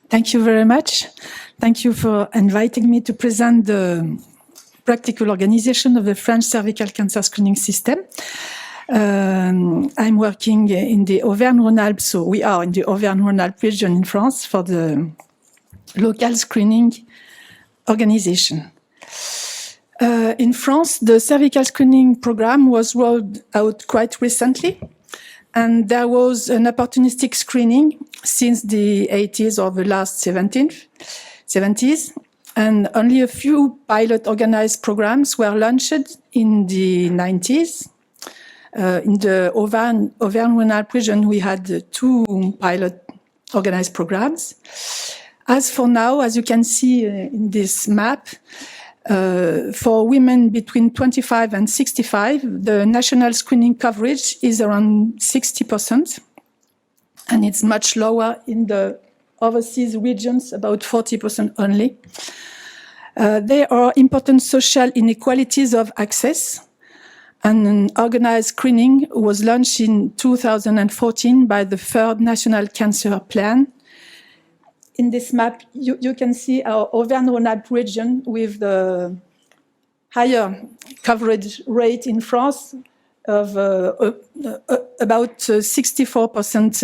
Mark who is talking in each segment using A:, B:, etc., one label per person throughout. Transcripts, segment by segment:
A: Thank you very much. Thank you for inviting me to present the practical organization of the French cervical cancer screening system. I'm working in the Auvergne-Rhône-Alpes, so we are in the Auvergne-Rhône-Alpes region in France for the local screening organization. In France, the cervical screening program was rolled out quite recently, and there was an opportunistic screening since the 80s or the last 70s, and only a few pilot organized programs were launched in the 90s. In the Auvergne-Rhône-Alpes region, we had 2 pilot organized programs. As for now, as you can see in this map, for women between 25 and 65, the national screening coverage is around 60%, and it's much lower in the overseas regions, about 40% only. There are important social inequalities of access, and an organized screening was launched in 2014 by the 3rd National Cancer Plan. In this map, you can see our Auvergne-Rhône-Alpes region with the higher coverage rate in France of about 64%,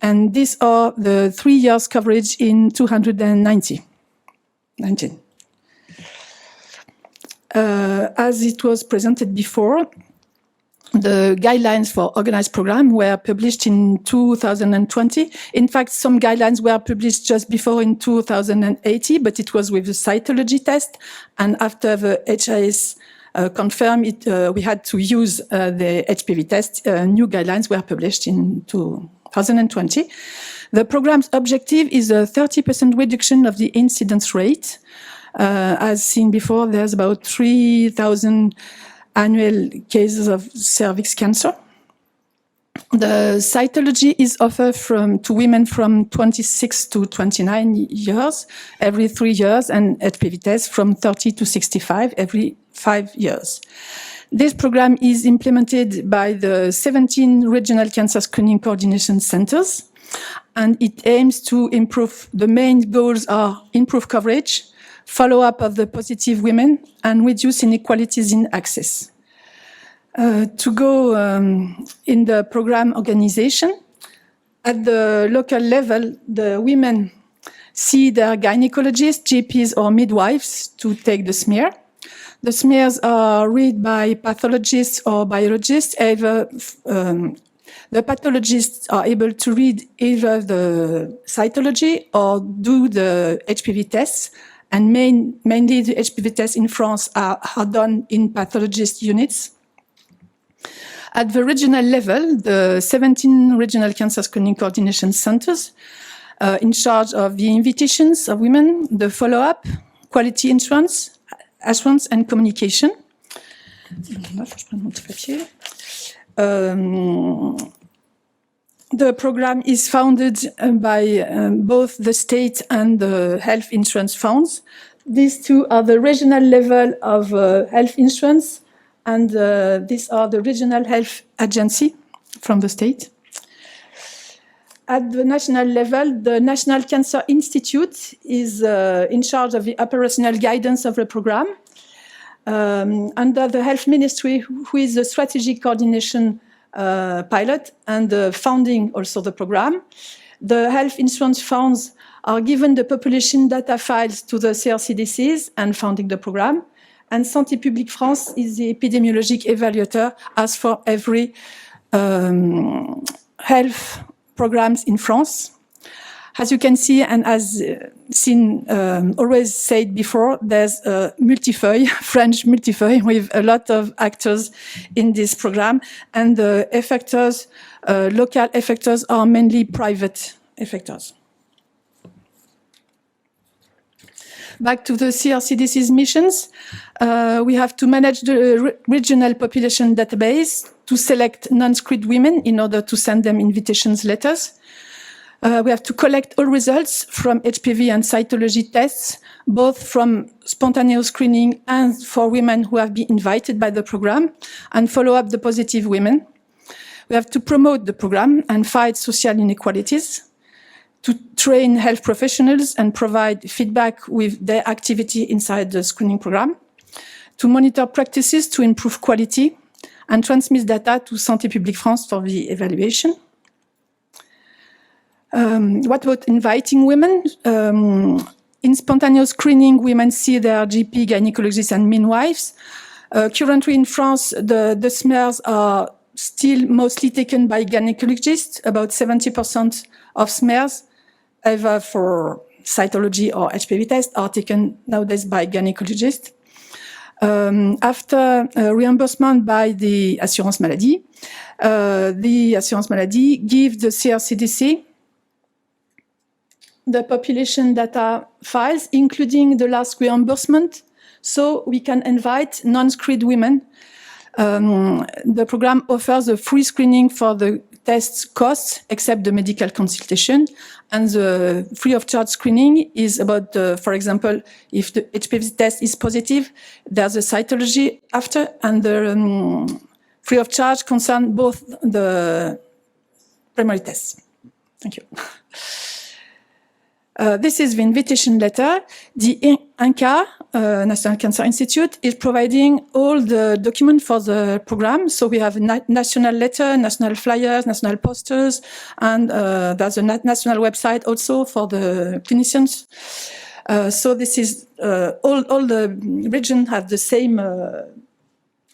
A: and these are the 3 years coverage in 2019. As it was presented before, the guidelines for organized program were published in 2020. In fact, some guidelines were published just before in 2080, but it was with the cytology test. And after the HIS confirmed it, we had to use the HPV test. New guidelines were published in 2020. The program's objective is a 30% reduction of the incidence rate. As seen before, there's about 3,000 annual cases of cervix cancer. The cytology is offered to women from 26 to 29 years every 3 years, and HPV tests from 30 to 65 every 5 years. This program is implemented by the 17 regional cancer screening coordination centers, and it aims to improve. The main goals are improve coverage, follow-up of the positive women, and reduce inequalities in access. To go in the program organization, at the local level, the women see their gynecologists, GPs, or midwives to take the smear. The smears are read by pathologists or biologists. Either the pathologists are able to read either the cytology or do the HPV tests. And mainly the HPV tests in France are done in pathologist units. At the regional level, the 17 regional cancer screening coordination centers in charge of the invitations of women, the follow-up, quality assurance, and communication. The program is funded by both the state and the health insurance funds. These two are the regional level of health insurance, and these are the regional health agency from the state. At the national level, the National Cancer Institute is in charge of the operational guidance of the program. Under the Health Ministry, who is the strategic coordination pilot and funding also the program. The health insurance funds are given the population data files to the CRCDCs and funding the program. And Santé Publique France is the epidemiologic evaluator as for every health programs in France. As you can see, and as seen, always said before, there's a multifeuille, French multifeuille, with a lot of actors in this program. And the effectors, local effectors, are mainly private effectors. Back to the CRCDC's missions. We have to manage the regional population database to select non-screened women in order to send them invitations letters. We have to collect all results from HPV and cytology tests, both from spontaneous screening and for women who have been invited by the program, and follow up the positive women. We have to promote the program and fight social inequalities. to train health professionals and provide feedback with their activity inside the screening program, to monitor practices to improve quality, and transmit data to Santé Publique France for the evaluation. What about inviting women? In spontaneous screening, women see their GP, gynecologists, and midwives. Currently in France, the smears are still mostly taken by gynecologists. About 70% of smears, either for cytology or HPV test, are taken nowadays by gynecologists. After reimbursement by the Assurance Maladie gives the CRCDC the population data files, including the last reimbursement, so we can invite non-screened women. The program offers a free screening for the test costs, except the medical consultation, and the free of charge screening is about, for example, if the HPV test is positive, there's a cytology after, and the free of charge concern both the primary tests. Thank you. This is the invitation letter. The INCa, National Cancer Institute, is providing all the documents for the program. So we have a national letter, national flyers, national posters, and there's a national website also for the clinicians. So this is all the regions have the same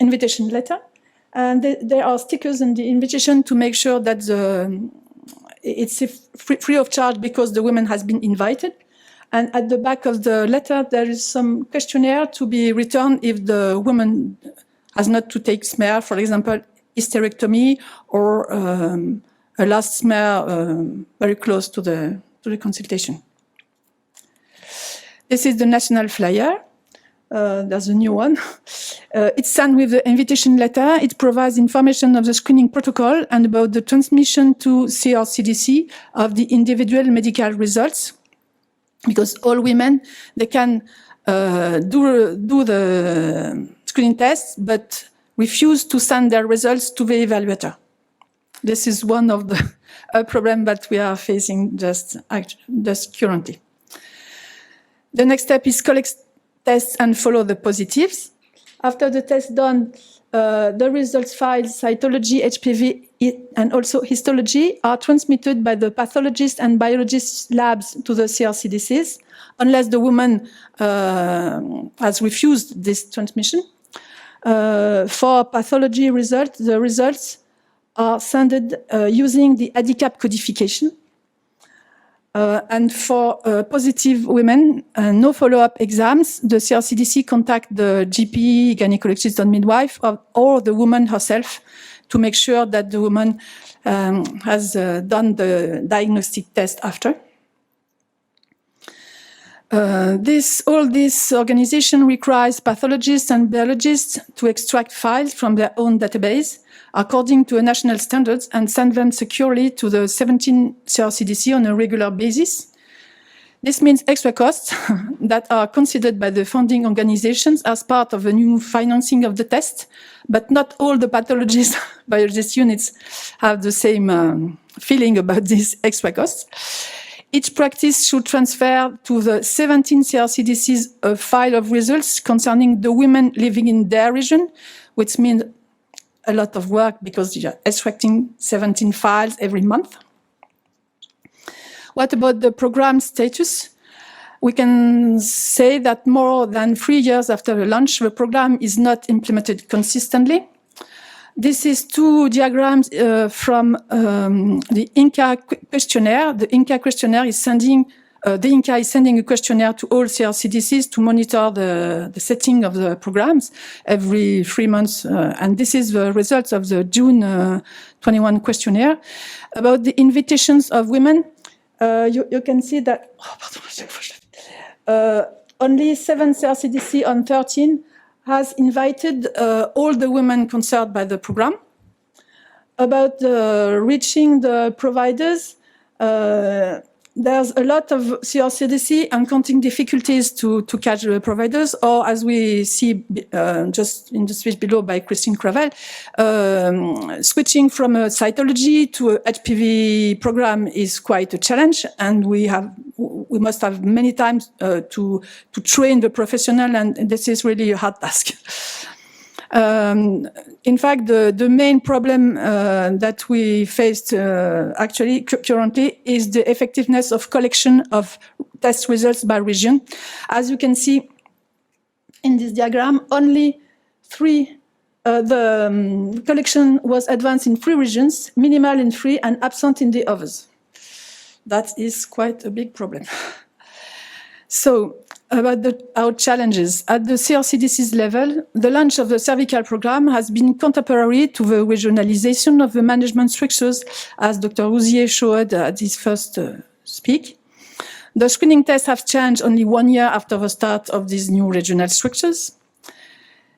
A: invitation letter, and there are stickers in the invitation to make sure that it's free of charge because the woman has been invited. And at the back of the letter, there is some questionnaire to be returned if the woman has not to take smear, for example, hysterectomy or a last smear very close to the consultation. This is the national flyer. There's a new one. It's signed with the invitation letter. It provides information of the screening protocol and about the transmission to CRCDC of the individual medical results. Because all women, they can do the screening test, but refuse to send their results to the evaluator. This is one of the problems that we are facing just currently. The next step is collect tests and follow the positives. After the test done, the results files, cytology, HPV, and also histology are transmitted by the pathologist and biologist labs to the CRCDCs, unless the woman has refused this transmission. For pathology results, the results are sent using the ADICAP codification. And for positive women, no follow-up exams, the CRCDC contact the GP, gynecologist, and midwife, or the woman herself to make sure that the woman has done the diagnostic test after. All this organization requires pathologists and biologists to extract files from their own database according to a national standards and send them securely to the 17 CRCDC on a regular basis. This means extra costs that are considered by the funding organizations as part of the new financing of the test, but not all the pathologists, biologist units have the same feeling about these extra costs. Each practice should transfer to the 17 CRCDCs a file of results concerning the women living in their region, which means a lot of work because you're extracting 17 files every month. What about the program status? We can say that more than 3 years after the launch, the program is not implemented consistently. This is two diagrams from the INCa questionnaire. The INCa questionnaire is sending a questionnaire to all CRCDCs to monitor the setting of the programs every 3 months. And this is the results of the June 21 questionnaire. About the invitations of women, you can see that only 7 CRCDC on 13 has invited all the women concerned by the program. About reaching the providers, there's a lot of CRCDC encountering difficulties to catch the providers, or as we see just in the speech below by Christine Cravel, switching from a cytology to a HPV program is quite a challenge, and we must have many times to train the professional, and this is really a hard task. In fact, the main problem that we faced actually currently is the effectiveness of collection of test results by region. As you can see in this diagram, only the collection was advanced in 3 regions, minimal in 3 and absent in the others. That is quite a big problem. So, about our challenges. At the CRCDC's level, the launch of the cervical program has been contemporary to the regionalization of the management structures, as Dr. Rouzier showed at his first speak. The screening tests have changed only 1 year after the start of these new regional structures.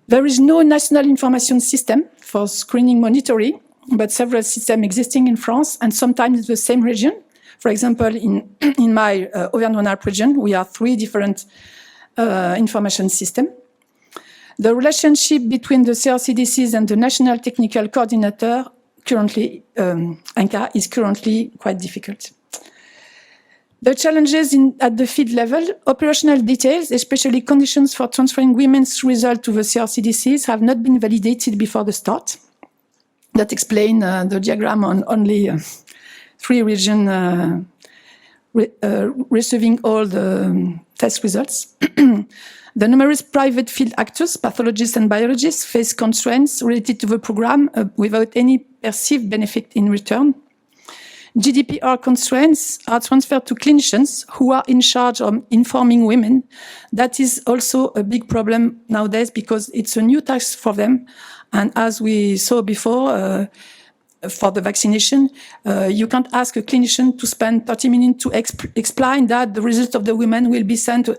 A: There is no national information system for screening monitoring, but several systems existing in France and sometimes in the same region. For example, in my Auvergne-Rhône-Alpes region, we have 3 different information systems. The relationship between the CRCDCs and the National Technical Coordinator, currently, ANCA, is currently quite difficult. The challenges at the field level, operational details, especially conditions for transferring women's results to the CRCDCs, have not been validated before the start. That explains the diagram on only 3 regions receiving all the test results. The numerous private field actors, pathologists and biologists, face constraints related to the program without any perceived benefit in return. GDPR constraints are transferred to clinicians who are in charge of informing women. That is also a big problem nowadays because it's a new task for them. And as we saw before, for the vaccination, you can't ask a clinician to spend 30 minutes to explain that the result of the women will be sent to...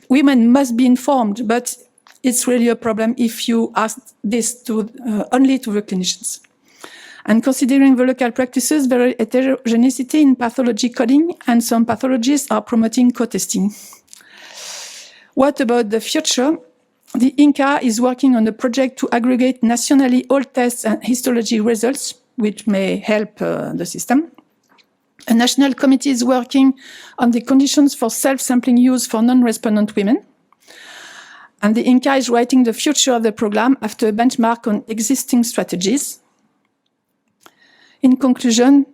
A: Women must be informed, but it's really a problem if you ask this to only to the clinicians. And considering the local practices, there is heterogeneity in pathology coding, and some pathologists are promoting co-testing. What about the future? The INCA is working on a project to aggregate nationally all tests and histology results, which may help the system. A national committee is working on the conditions for self-sampling use for non-respondent women. And the INCA is writing the future of the program after a benchmark on existing strategies. In conclusion,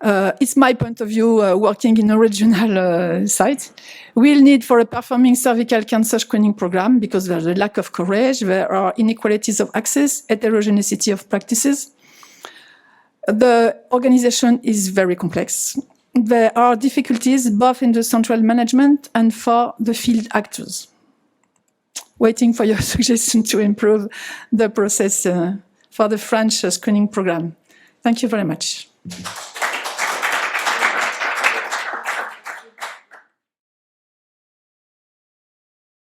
A: it's my point of view working in a regional site. We'll need for a performing cervical cancer screening program because there's a lack of coverage, there are inequalities of access, heterogeneity of practices. The organization is very complex. There are difficulties both in the central management and for the field actors. Waiting for your suggestion to improve the process for the French screening program. Thank you very much.